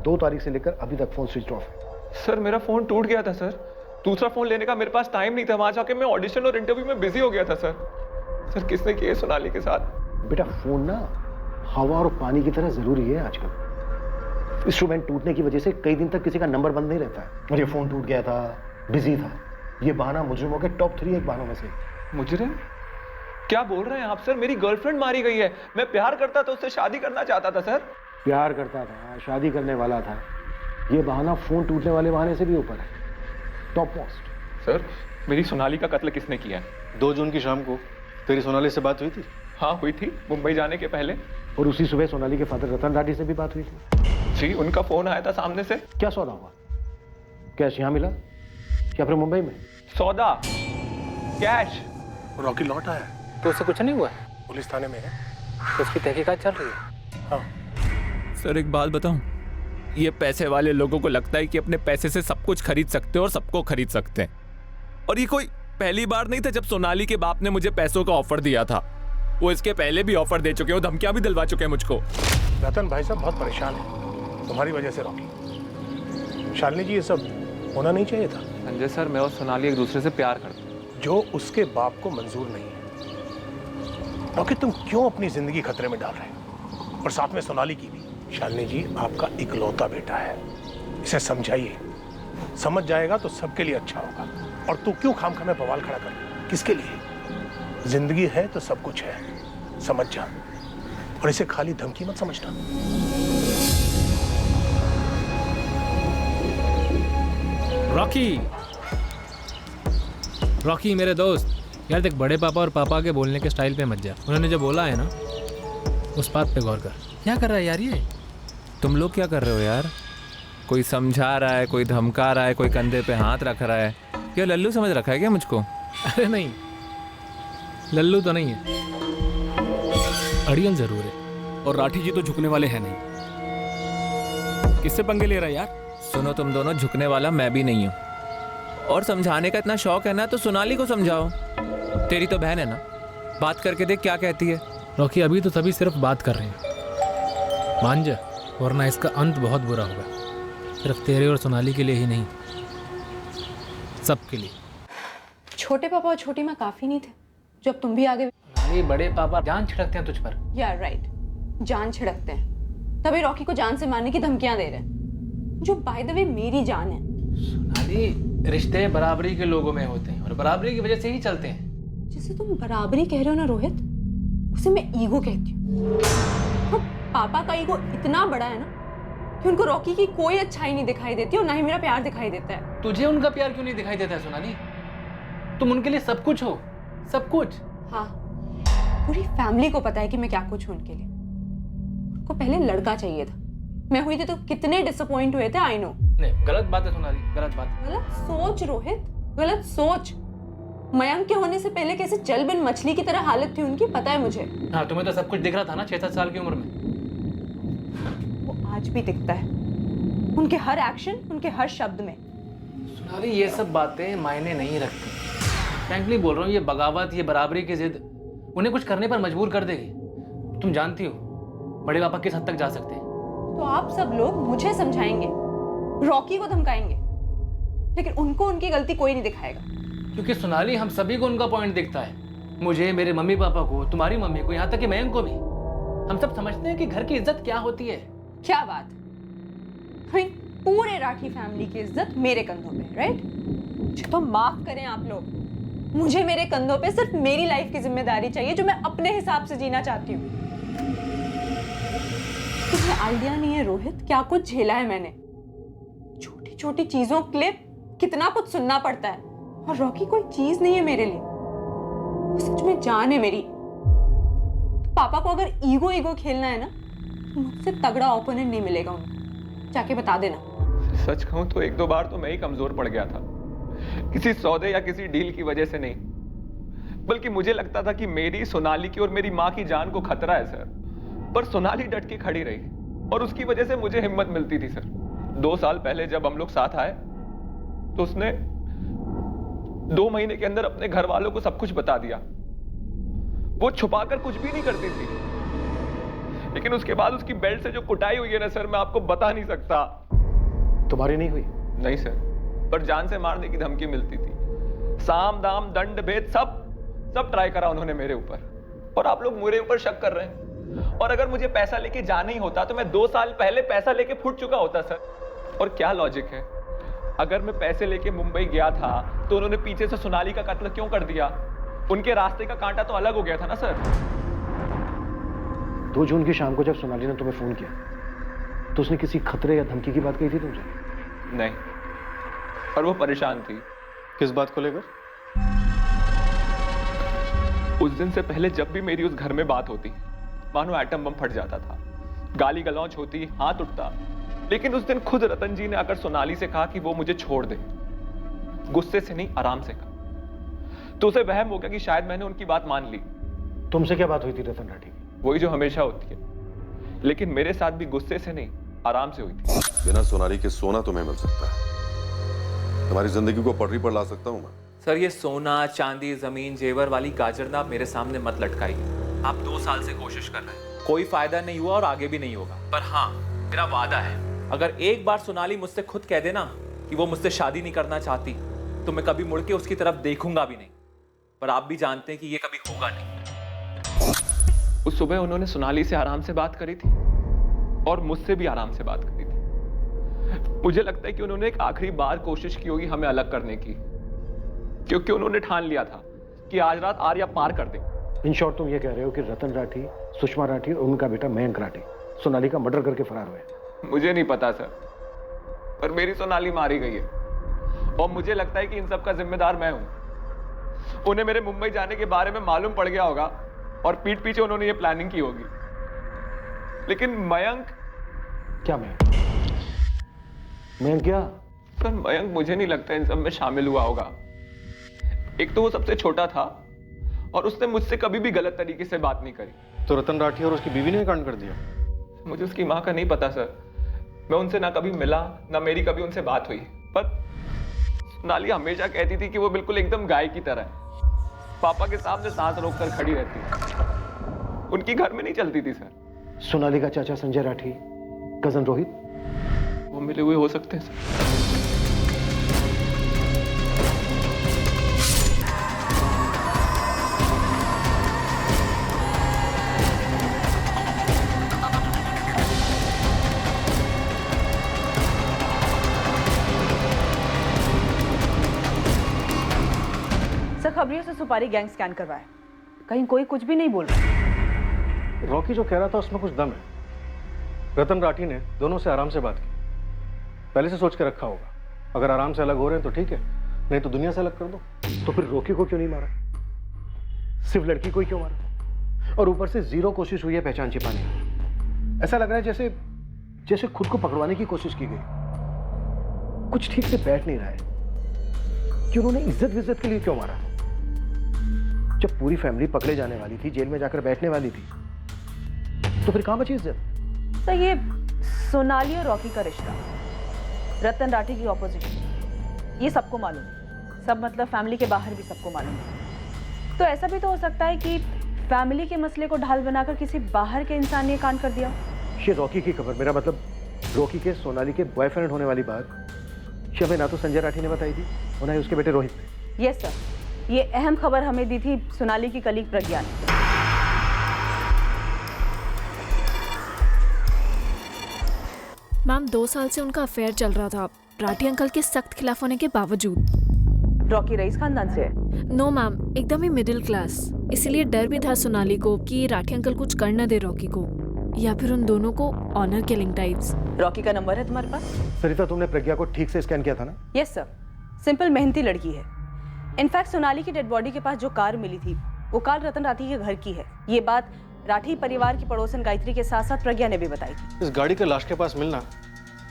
2 तारीख से लेकर अभी तक फोन स्विच ऑफ है। सर मेरा फोन टूट गया था सर। दूसरा फोन लेने का मेरे पास टाइम नहीं था। वहां जाके मैं ऑडिशन और इंटरव्यू में बिजी हो गया था सर। सर किसने किया सोनाली के साथ? बेटा फोन ना हवा और पानी की तरह जरूरी है आजकल। इंस्ट्रूमेंट टूटने की वजह से कई दिन तक किसी का नंबर बंद नहीं रहता है। और ये फोन टूट गया था, बिजी था, ये बहाना मुजरिमों के टॉप 3 एक बहानों में से। मुजरिम? क्या बोल रहे हैं आप सर? मेरी गर्लफ्रेंड मारी गई है। मैं प्यार करता था, उससे शादी करना चाहता था सर। प्यार करता था, शादी करने वाला था, ये बहाना फोन टूटने वाले बहाने से भी ऊपर है। Top most. सर मेरी सोनाली का कत्ल किसने किया है? 2 जून की शाम को तेरी सोनाली से बात हुई थी? हाँ हुई थी, मुंबई जाने के पहले। और उसी सुबह सोनाली के फादर रतन राठी से भी बात हुई थी। जी, उनका फोन आया था सामने से। क्या सौदा हुआ? कैश यहाँ मिला या फिर मुंबई में? सौदा, कैश। रॉकी लौट आया है। तो उससे कुछ नहीं हुआ? पुलिस थाने में है। तो उसकी तहकीकात चल रही है। हाँ। सर एक बात बताऊं, ये पैसे वाले लोगों को लगता है कि अपने पैसे से सब कुछ खरीद सकते हैं और सबको खरीद सकते हैं। और ये कोई पहली बार नहीं था जब सोनाली के बाप ने मुझे पैसों का ऑफर दिया था। वो इसके पहले भी ऑफर दे चुके हैं, धमकियां भी दिलवा चुके हैं मुझको। रतन भाई साहब बहुत परेशान है तुम्हारी वजह से रॉकी। शालिनी जी ये सब होना नहीं चाहिए था। संजय सर, मैं और सोनाली एक दूसरे से प्यार करते हैं। जो उसके बाप को मंजूर नहीं है। रॉकी तुम क्यों अपनी जिंदगी खतरे में डाल रहे हो? और साथ में सोनाली की भी। शालिनी जी आपका इकलौता बेटा है, इसे समझाइए। समझ जाएगा तो सबके लिए अच्छा होगा। और तू क्यों खामखा में बवाल खड़ा कर? किसके लिए? जिंदगी है तो सब कुछ है, समझ जा। और इसे खाली धमकी मत समझना। रॉकी, रॉकी मेरे दोस्त, यार देख, बड़े पापा और पापा के बोलने के स्टाइल पे मत जा। उन्होंने जो बोला है ना, उस बात पे गौर कर। क्या कर रहा है यार ये? तुम लोग क्या कर रहे हो यार? कोई समझा रहा है, कोई धमका रहा है, कोई कंधे पे हाथ रख रहा है। क्या लल्लू समझ रखा है क्या मुझको? अरे नहीं, लल्लू तो नहीं है, अड़ियल जरूर है। और राठी जी तो झुकने वाले हैं नहीं। किससे पंगे ले रहा है यार? सुनो, तुम दोनों, झुकने वाला मैं भी नहीं हूँ। और समझाने का इतना शौक है ना तो सोनाली को समझाओ। तेरी तो बहन है ना, बात करके देख क्या कहती है। रॉकी, अभी तो सभी सिर्फ बात कर रहे हैं, मान जा, वरना इसका अंत बहुत बुरा होगा। सिर्फ तेरे और सोनाली के लिए ही नहीं, सबके लिए। छोटे पापा और छोटी माँ काफी नहीं थे जो अब तुम भी आगे? ये बड़े पापा जान छिड़कते हैं तुझ पर। या राइट, जान छिड़कते हैं, तभी रॉकी को जान से मारने की धमकियां दे रहे हैं, जो बाय द वे मेरी जान है। सोनाली, रिश्ते बराबरी के लोगों में होते हैं और बराबरी की वजह से ही चलते हैं। जिसे तुम बराबरी कह रहे हो ना रोहित, उसे मैं ईगो कहती हूँ। तो पापा का ईगो इतना बड़ा है ना कि उनको रॉकी की कोई अच्छाई नहीं दिखाई देती और ना ही मेरा प्यार दिखाई देता है। तुझे उनका प्यार क्यों नहीं दिखाई देता है सोनाली? तुम उनके लिए सब कुछ हो, सब कुछ। हाँ, पूरी फैमिली को पता है कि मैं क्या कुछ हूँ उनके लिए। उनको पहले लड़का चाहिए था, मैं हुई थी तो कितने डिसअपॉइंट हुए थे। I know. नहीं, गलत बात है सोनाली, गलत बात। गलत सोच रोहित, गलत सोच। मयंक के होने से पहले कैसे जल बिन मछली की तरह हालत थी उनकी, पता है मुझे। हाँ, तुम्हें तो सब कुछ दिख रहा था ना 6-7 साल की उम्र में। वो आज भी दिखता है, उनके हर एक्शन, उनके हर शब्द में। सोनाली, ये सब बातें मायने नहीं रखती। फ्रैंकली बोल रहा हूँ, ये बगावत, ये बराबरी की जिद उन्हें कुछ करने पर मजबूर कर देगी। तुम जानती हो बड़े पापा किस हद तक जा सकते हैं। तो आप सब लोग मुझे समझाएंगे, रॉकी को धमकाएंगे, लेकिन उनको उनकी गलती कोई नहीं दिखाएगा। क्योंकि सोनाली, हम सभी को उनका पॉइंट दिखता है। मुझे, मेरे मम्मी पापा को, तुम्हारी मम्मी को, यहाँ तक कि मयंक को भी। हम सब समझते हैं कि घर की इज्जत क्या होती है। क्या बात, भाई पूरे राठी फैमिली की इज्जत मेरे कंधों पे, राइट? मुझे तो माफ करें आप लोग, मुझे मेरे कंधों पे सिर्फ मेरी लाइफ की जिम्मेदारी चाहिए जो मैं अपने हिसाब से जीना चाहती हूँ। तुम्हें आइडिया नहीं है रोहित, क्या कुछ झेला है मैंने। छोटी छोटी चीजों के लिए कितना कुछ सुनना पड़ता है, और रॉकी कोई चीज नहीं है मेरे लिए, वो सच में जान है मेरी। तो पापा को अगर ईगो खेलना है ना, तो मुझसे तगड़ा ओपोनेंट नहीं मिलेगा उनको, जाके बता देना। सच कहूं तो एक दो बार तो मैं ही कमजोर पड़ गया था, किसी सौदे या किसी डील की वजह से नहीं, बल्कि मुझे लगता था कि मेरी, सोनाली की और मेरी माँ की जान को खतरा है सर। पर सोनाली डट के खड़ी रही और उसकी वजह से मुझे हिम्मत मिलती थी सर। 2 साल पहले जब हम लोग साथ आए तो उसने 2 महीने के अंदर अपने घर वालों को सब कुछ बता दिया। वो छुपाकर कुछ भी नहीं करती थी, लेकिन उसके बाद उसकी बेल्ट से जो कुटाई हुई है ना सर, मैं आपको बता नहीं सकता। तुम्हारी नहीं हुई? नहीं सर, पर जान से मारने की धमकी मिलती थी। साम दाम दंड भेद सब ट्राई करा उन्होंने मेरे ऊपर, और आप लोग मेरे ऊपर शक कर रहे हैं। और अगर मुझे पैसा लेके जाना ही होता तो मैं 2 साल पहले पैसा लेके फुट चुका होता सर। और क्या लॉजिक है, अगर मैं पैसे लेके मुंबई गया था तो उन्होंने पीछे से सोनाली का कत्ल क्यों कर दिया? उनके रास्ते का कांटा तो अलग हो गया था ना सर। 2 जून की शाम को जब सोनाली ने तुम्हें फोन किया तो उसने किसी खतरे या धमकी की बात कही थी तुमसे? नहीं, पर वो परेशान थी। किस बात को लेकर? उस दिन से पहले जब भी मेरी उस घर में बात होती, मानो एटम बम फट जाता था, गाली गलौज होती, हाथ उठता। लेकिन उस दिन खुद रतन जी ने आकर सोनाली से कहा कि वो मुझे छोड़ दे। गुस्से से नहीं, आराम से कहा। तो उसे वहम हो गया कि शायद मैंने उनकी बात मान ली। तुमसे क्या बात हुई थी रतन राठी की? वही जो हमेशा होती है, लेकिन मेरे साथ भी गुस्से से नहीं, आराम से हुई थी। बिना सोनाली के सोना तुम्हें मिल सकता है, तुम्हारी जिंदगी को पटरी पर ला सकता हूं मैं। सर, ये सोना चांदी जमीन जेवर वाली गाजर आप मेरे सामने मत लटकाइए। आप 2 साल से कोशिश कर रहे हैं, कोई फायदा नहीं हुआ और आगे भी नहीं होगा। पर हाँ, मेरा वादा है, अगर एक बार सोनाली मुझसे खुद कह देना कि वो मुझसे शादी नहीं करना चाहती, तो मैं कभी मुड़ के उसकी तरफ देखूंगा भी नहीं। पर आप भी जानते हैं कि ये कभी होगा नहीं। उस सुबह उन्होंने सोनाली से आराम से बात करी थी और मुझसे भी आराम से बात करी थी। मुझे लगता है कि उन्होंने एक आखिरी बार कोशिश की होगी हमें अलग करने की, क्योंकि उन्होंने ठान लिया था कि आज रात आर्या पार कर दे। इन शॉर्ट तुम ये कह रहे हो कि रतन राठी, सुषमा राठी और उनका बेटा मयंक राठी सोनाली का मर्डर करके फरार हुए? मुझे नहीं पता सर, पर मेरी सोनाली मारी गई है और मुझे लगता है कि इन सब का जिम्मेदार मैं हूं। उन्हें मेरे मुंबई जाने के बारे में मालूम पड़ गया होगा और पीठ पीछे उन्होंने ये प्लानिंग की होगी। लेकिन मयंक, क्या मयंक? मयंक क्या? सर, मयंक मुझे नहीं लगता इन सब में शामिल हुआ होगा। एक तो वो सबसे छोटा था और उसने मुझसे कभी भी गलत तरीके से बात नहीं करी। तो रतन राठी और उसकी बीवी ने कांड कर दिया? मुझे उसकी माँ का नहीं पता सर, मैं उनसे ना कभी मिला, ना मेरी कभी उनसे बात हुई। पर सोनाली हमेशा कहती थी कि वो बिल्कुल एकदम गाय की तरह है, पापा के सामने सांस रोककर खड़ी रहती है। उनकी घर में नहीं चलती थी सर। सोनाली का चाचा संजय राठी, कजन रोहित, वो मिले हुए हो सकते हैं सर। खबरियों से सुपारी गैंग स्कैन करवाया, कहीं कोई कुछ भी नहीं बोल रहा। रॉकी जो कह रहा था उसमें कुछ दम है। रतन राठी ने दोनों से आराम से बात की, पहले से सोच के रखा होगा, अगर आराम से अलग हो रहे हैं तो ठीक है, नहीं तो दुनिया से अलग कर दो। तो फिर रॉकी को क्यों नहीं मारा? सिर्फ लड़की को ही क्यों मारा? और ऊपर से 0 कोशिश हुई है पहचान छिपाने की। ऐसा लग रहा है जैसे खुद को पकड़वाने की कोशिश की गई। कुछ ठीक से बैठ नहीं रहा है कि उन्होंने इज्जत के लिए क्यों मारा। जब पूरी फैमिली पकड़े जाने वाली थी, जेल में जाकर बैठने वाली थी, तो फिर कहां बची इज्जत? तो ये सोनाली और रॉकी का रिश्ता, रतन राठी की ऑपोजिशन, ये सबको मालूम है। सब मतलब फैमिली के बाहर भी सबको मालूम है। तो ऐसा भी तो हो सकता है कि फैमिली के मसले को ढाल बनाकर किसी बाहर के इंसान ने कांड कर दिया। ये रॉकी की खबर, मेरा मतलब रॉकी के सोनाली के बॉयफ्रेंड होने वाली बात ये हमें ना तो संजय राठी ने बताई थी और ना ही उसके बेटे रोहित ने। यस सर, ये अहम खबर हमें दी थी सोनाली की कलीग प्रज्ञा ने। मैम 2 साल से उनका अफेयर चल रहा था, राठी अंकल के सख्त खिलाफ होने के बावजूद। रॉकी रईस खानदान से है? नो मैम, एकदम ही मिडिल क्लास। इसीलिए डर भी था सोनाली को कि राठी अंकल कुछ कर न दे रॉकी को, या फिर उन दोनों को ऑनर किलिंग टाइप्स। रॉकी का नंबर है तुम्हारे पास? सरिता, तुमने प्रज्ञा को ठीक से स्कैन किया था ना? यस सर, सिंपल मेहनती लड़की है। इनफैक्ट सोनाली की डेड बॉडी के पास जो कार मिली थी वो कार रतन राठी के घर की है। ये बात राठी परिवार की पड़ोसन गायत्री के साथ साथ प्रज्ञा ने भी बताई थी। इस गाड़ी के लाश के पास मिलना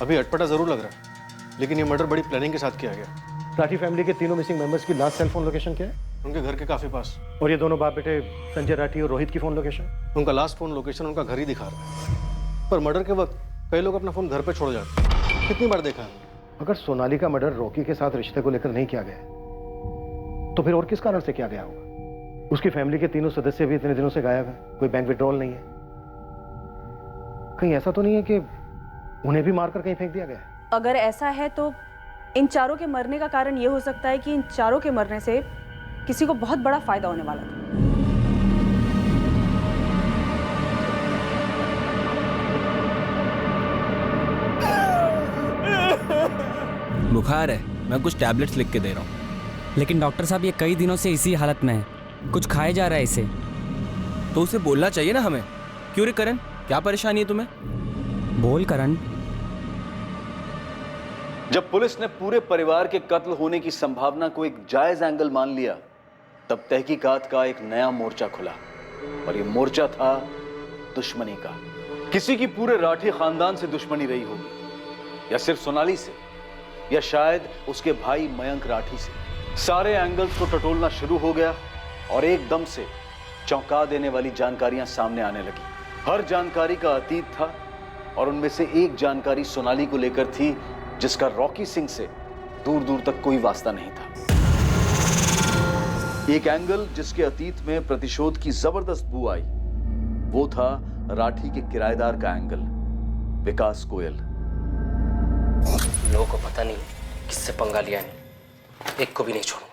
अभी अटपटा जरूर लग रहा है, लेकिन ये मर्डर बड़ी प्लानिंग के साथ किया गया। राठी फैमिली के तीनों मिसिंग मेंबर्स की लास्ट सेल फोन लोकेशन क्या है? उनके घर के काफी पास। और ये दोनों बाप बेटे संजय राठी और रोहित की फोन लोकेशन? उनका लास्ट फोन लोकेशन उनका घर ही दिखा रहा है, पर मर्डर के वक्त कई लोग अपना फोन घर पे छोड़ जाते हैं। कितनी बार देखा है। अगर सोनाली का मर्डर रॉकी के साथ रिश्ते को लेकर नहीं किया गया तो फिर और किस कारण से किया गया होगा? उसकी फैमिली के तीनों सदस्य भी इतने दिनों से गायब हैं, कोई बैंक विड्रॉल नहीं है। कहीं ऐसा तो नहीं है कि उन्हें भी मारकर कहीं फेंक दिया गया है? अगर ऐसा है तो इन चारों के मरने का कारण ये हो सकता है कि इन चारों के मरने से किसी को बहुत बड़ा फायदा होने वाला था। बुखार है, मैं कुछ टैबलेट्स लिख के दे रहा हूँ। लेकिन डॉक्टर साहब ये कई दिनों से इसी हालत में है, कुछ खाए जा रहा है इसे। तो उसे बोलना चाहिए ना हमें। क्यों रे करण, क्या परेशानी है तुम्हें? बोल करण। जब पुलिस ने पूरे परिवार के कत्ल होने की संभावना को एक जायज एंगल मान लिया, तब तहकीकात का एक नया मोर्चा खुला, और ये मोर्चा था दुश्मनी का। किसी की पूरे राठी खानदान से दुश्मनी रही होगी, या सिर्फ सोनाली से, या शायद उसके भाई मयंक राठी से। सारे एंगल्स को टटोलना शुरू हो गया और एकदम से चौंका देने वाली जानकारियां सामने आने लगी। हर जानकारी का अतीत था, और उनमें से एक जानकारी सोनाली को लेकर थी जिसका रॉकी सिंह से दूर दूर तक कोई वास्ता नहीं था। एक एंगल जिसके अतीत में प्रतिशोध की जबरदस्त बू आई, वो था राठी के किराएदार का एंगल, विकास गोयल। लोगों को पता नहीं किससे पंगा लिया है, एक को भी नहीं छोड़ूंगा।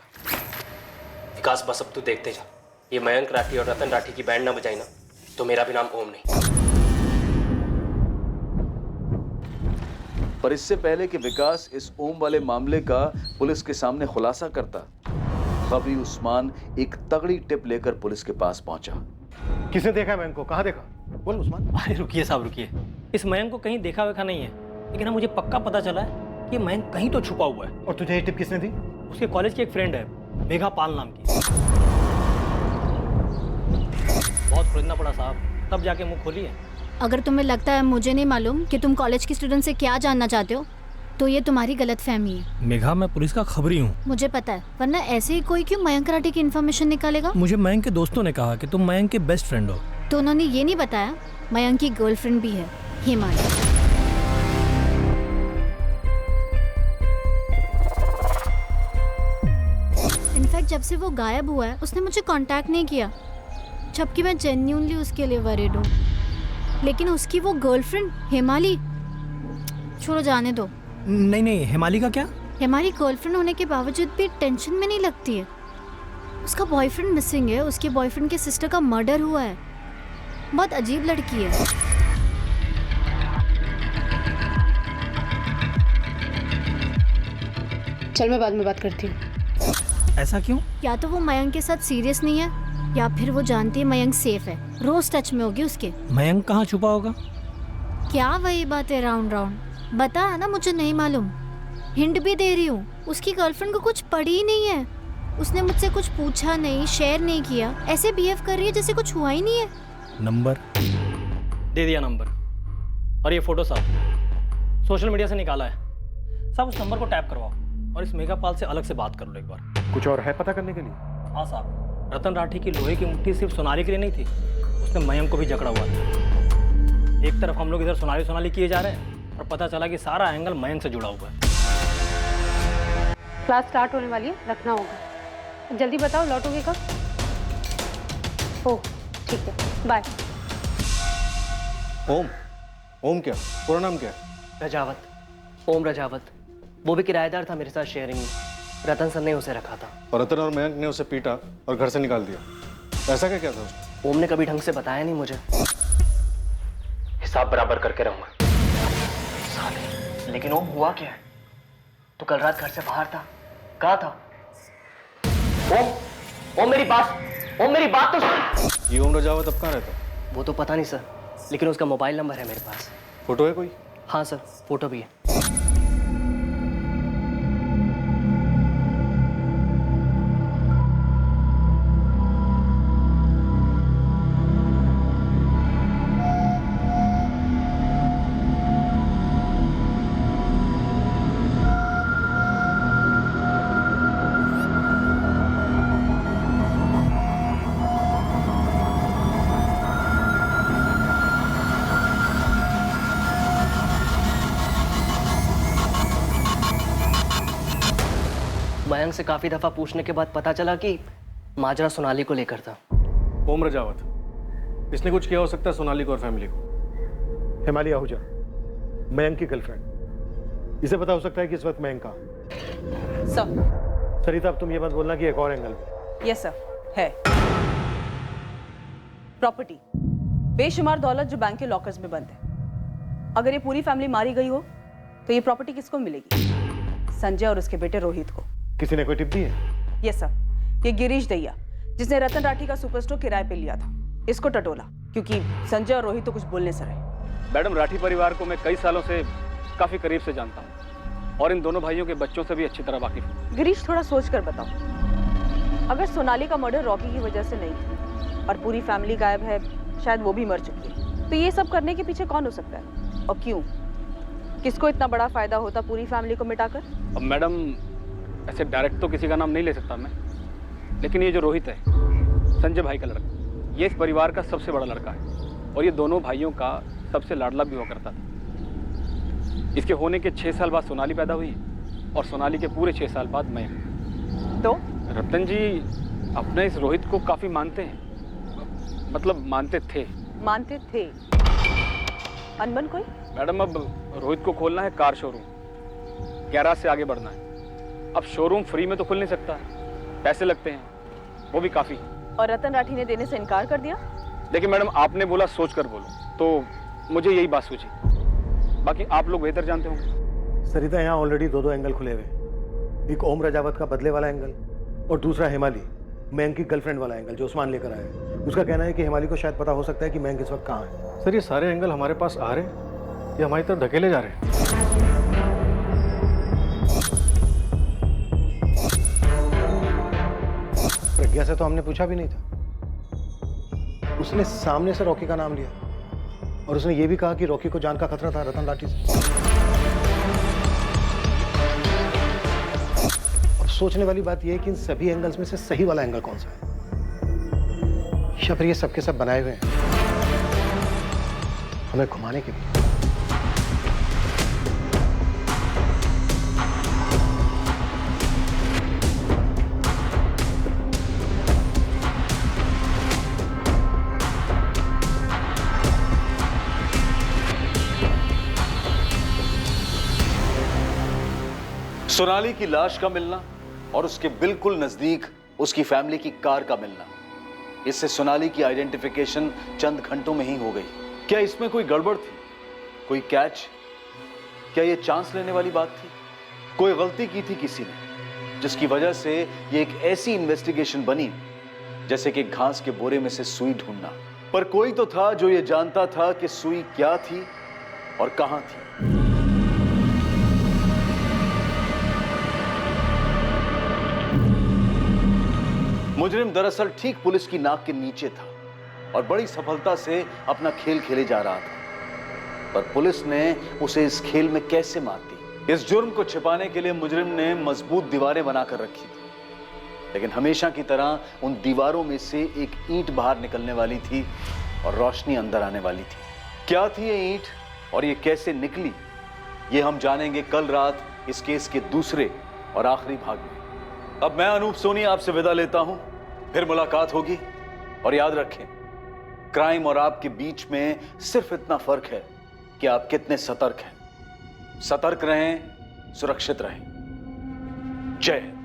विकास, बस अब तू देखते जा। ये मयंक राठी और रतन राठी की बैंड ना बजाई ना तो मेरा भी नाम ओम नहीं। पर इससे पहले कि विकास इस ओम वाले मामले का पुलिस के सामने खुलासा करता, खबरी उस्मान एक तगड़ी टिप लेकर पुलिस के पास पहुंचा। किसने देखा है मयंक को? कहां देखा? बोल उस्मान। अरे रुकिए साहब, रुकिए। इस मयंक को कहीं देखा वेखा नहीं है, लेकिन मुझे पक्का पता चला है कि ये मयंक कहीं तो छुपा हुआ है। और तुझे ये टिप किसने दी? उसके कॉलेज की एक फ्रेंड है, मेघा पाल नाम की। बहुत खोजना पड़ा साहब, तब जाके मुंह खोली है। अगर तुम्हें लगता है मुझे नहीं मालूम कि तुम कॉलेज की स्टूडेंट से क्या जानना चाहते हो, तो ये तुम्हारी गलतफहमी है। मेघा, मैं पुलिस का खबरी हूँ। मुझे पता है, वरना ऐसे ही कोई क्यों मयंक राठी की इन्फॉर्मेशन निकालेगा? मुझे मयंक के दोस्तों ने कहा कि तुम मयंक के बेस्ट फ्रेंड हो। तो उन्होंने ये नहीं बताया मयंक की गर्लफ्रेंड भी है, हिमाली। इनफैक्ट जब से वो गायब हुआ है उसने मुझे कांटेक्ट नहीं किया, जबकि मैं जेन्युइनली उसके लिए वरीड हूँ। लेकिन उसकी वो गर्लफ्रेंड हिमाली, छोड़ो जाने दो। नहीं नहीं, हिमाली का क्या? हिमाली गर्लफ्रेंड होने के बावजूद भी टेंशन में नहीं लगती है। उसका बॉयफ्रेंड मिसिंग है, उसके बॉयफ्रेंड के सिस्टर का मर्डर हुआ है। बहुत अजीब लड़की है। चल मैं बाद में बात करती हूँ। ऐसा क्यों? या तो वो मयंक के साथ सीरियस नहीं है, या फिर वो जानती है मयंक सेफ है, रोज टच में होगी उसके। मयंक कहाँ छुपा होगा? क्या वही बात है राउंड राउंड। बता ना, मुझे नहीं मालूम। हिंट भी दे रही हूँ, उसकी गर्लफ्रेंड को कुछ पड़ी ही नहीं है। उसने मुझसे कुछ पूछा नहीं, शेयर नहीं किया, ऐसे बिहेव कर रही है जैसे कुछ हुआ ही नहीं है। नंबर दे दिया नंबर, और ये फोटो साहब सोशल मीडिया से निकाला है। साहब उस नंबर को टैप करवाओ और इस मेघा पाल से अलग से बात कर लो एक बार। कुछ और है पता करने के लिए? हाँ साहब, रतन राठी की लोहे की मुट्ठी सिर्फ सोनाली के लिए नहीं थी, उसने मयंक को भी जकड़ा हुआ था। एक तरफ हम लोग इधर सोनाली सोनाली किए जा रहे हैं, और पता चला कि सारा एंगल मयंक से जुड़ा हुआ है। क्लास स्टार्ट होने वाली है, रखना होगा। जल्दी बताओ लौटोगे कब? ओह ठीक है, बाय। ओम, ओम क्या? पूरा नाम क्या है? रजावत, ओम रजावत। वो भी किराएदार था मेरे साथ शेयरिंग में। रतन सर ने उसे रखा था। और रतन और मयंक ने उसे पीटा और घर से निकाल दिया। ऐसा क्या था उसने? ओम ने कभी ढंग से बताया नहीं मुझे। हिसाब बराबर करके रहूंगा। साले, लेकिन ओम हुआ क्या है? तो कल रात घर से बाहर था, कहाँ था? ओम मेरी बात तो सुन। ये ओम रजावत अब कहाँ रहता है? वो तो पता नहीं सर, लेकिन उसका मोबाइल नंबर है मेरे पास। फोटो है कोई? हाँ सर, फोटो भी है। मयंक से काफी दफा पूछने के बाद पता चला कि माजरा सोनाली को लेकर था। ओम रजावत, इसने कुछ किया हो सकता है सोनाली को और फैमिली को। हिमाली आहूजा, मयंक की गर्लफ्रेंड। इसे पता हो सकता है कि इस वक्त मयंक कहाँ। सर। सरिता, अब तुम ये मत बोलना कि एक और एंगल में। यस सर, है। प्रॉपर्टी, बेशुमार दौलत जो बैंक के लॉकर्स में बंद है। अगर ये पूरी फैमिली मारी गई हो तो ये प्रॉपर्टी किसको मिलेगी? संजय और उसके बेटे रोहित को। किसी ने कोई टिप दी है? यस सर, ये गिरीश दैया जिसने रतन राठी का सुपर स्टोर किराए पे लिया था, इसको टटोला, क्योंकि संजय और रोहित तो कुछ बोलने से रहे। मैडम, राठी परिवार को मैं कई सालों से काफी करीब से जानता हूँ और इन दोनों भाइयों के बच्चों से भी अच्छी तरह वाकिफ हूँ। गिरीश, थोड़ा सोच कर बताओ, अगर सोनाली का मर्डर रॉकी की वजह से नहीं थी और पूरी फैमिली गायब है, शायद वो भी मर चुकी है, तो ये सब करने के पीछे कौन हो सकता है और क्यों? किसको इतना बड़ा फायदा होता पूरी फैमिली को मिटाकर? अब मैडम, ऐसे डायरेक्ट तो किसी का नाम नहीं ले सकता मैं, लेकिन ये जो रोहित है, संजय भाई का लड़का, ये इस परिवार का सबसे बड़ा लड़का है और ये दोनों भाइयों का सबसे लाडला भी हुआ करता था। इसके होने के 6 साल बाद सोनाली पैदा हुई और सोनाली के पूरे 6 साल बाद मैं। तो रतन जी अपने इस रोहित को काफी मानते हैं, मतलब मानते थे। मानते थे? अनबन कोई? मैडम, अब रोहित को खोलना है कार शोरूम, गैराज से आगे बढ़ना है। अब शोरूम फ्री में तो खुल नहीं सकता, पैसे लगते हैं, वो भी काफी। और रतन राठी ने देने से इनकार कर दिया? देखिए मैडम, आपने बोला सोच कर बोलो, तो मुझे यही बात सूझी, बाकी आप लोग बेहतर जानते होंगे। सरिता, यहाँ ऑलरेडी 2 एंगल खुले हुए। एक ओम रजावत का बदले वाला एंगल और दूसरा हिमाली, मयंक की गर्लफ्रेंड वाला एंगल जो उस्मान लेकर आया। उसका कहना है कि हिमाली को शायद पता हो सकता है कि मयंक इस वक्त कहाँ है। सर, ये सारे एंगल हमारे पास आ रहे हैं, ये हमारी तरफ धकेले जा रहे हैं। प्रज्ञा से तो हमने पूछा भी नहीं था। उसने सामने से रॉकी का नाम लिया और उसने ये भी कहा कि रॉकी को जान का खतरा था रतन लाठी से। और सोचने वाली बात यह है कि इन सभी एंगल्स में से सही वाला एंगल कौन सा है, या फिर ये सबके सब बनाए हुए हैं हमें घुमाने के लिए। सोनाली की लाश का मिलना और उसके बिल्कुल नजदीक उसकी फैमिली की कार का मिलना, इससे सोनाली की आइडेंटिफिकेशन चंद घंटों में ही हो गई। क्या इसमें कोई गड़बड़ थी, कोई कैच? क्या यह चांस लेने वाली बात थी? कोई गलती की थी किसी ने, जिसकी वजह से यह एक ऐसी इन्वेस्टिगेशन बनी जैसे कि घास के बोरे में से सुई ढूंढना। पर कोई तो था जो यह जानता था कि सुई क्या थी और कहां थी। मुजरिम दरअसल ठीक पुलिस की नाक के नीचे था और बड़ी सफलता से अपना खेल खेले जा रहा था। पर पुलिस ने उसे इस खेल में कैसे मात दी? इस जुर्म को छिपाने के लिए मुजरिम ने मजबूत दीवारें बनाकर रखी थी, लेकिन हमेशा की तरह उन दीवारों में से एक ईंट बाहर निकलने वाली थी और रोशनी अंदर आने वाली थी। क्या थी ये ईंट और ये कैसे निकली, ये हम जानेंगे कल रात इस केस के दूसरे और आखिरी भाग में। अब मैं अनूप सोनी आपसे विदा लेता हूं, फिर मुलाकात होगी। और याद रखें, क्राइम और आपके बीच में सिर्फ इतना फर्क है कि आप कितने सतर्क हैं। सतर्क रहें, सुरक्षित रहें। जय हिंद।